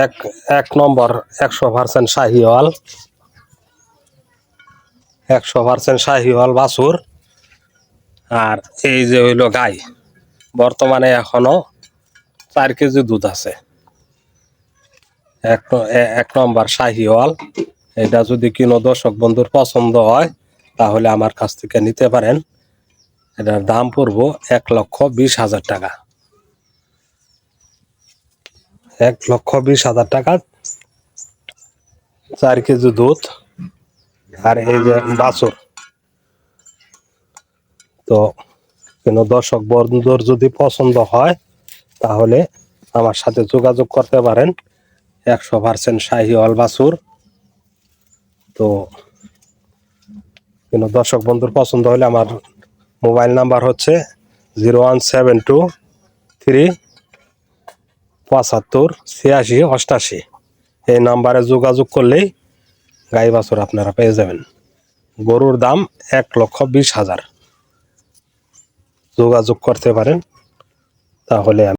এক এক নম্বর 100% শাহিওয়াল, 100% শাহিওয়াল বাছুর। আর এই যে হইল গাই, বর্তমানে এখনো 4 কেজি দুধ আছে। এক নম্বর শাহিওয়াল। এটা যদি কোনো দর্শক বন্ধুর পছন্দ হয় তাহলে আমার কাছ থেকে নিতে পারেন। এটার দাম পড়বো 1,20,000 টাকা। 1,20,000 টাকা, 4 কেজি দুধ। আর এই যে বাছুর, তো কোনো দর্শক বন্ধুর যদি পছন্দ হয় তাহলে আমার সাথে যোগাযোগ করতে পারেন। 100% শাহিওয়াল বাছুর। তো কোনো দর্শক বন্ধুর পছন্দ হলে আমার মোবাইল নাম্বার হচ্ছে 01723758688। এই নাম্বারে যোগাযোগ করলেই গাই বাছুর আপনারা পেয়ে যাবেন। গরুর দাম 1,20,000। যোগাযোগ করতে পারেন তাহলে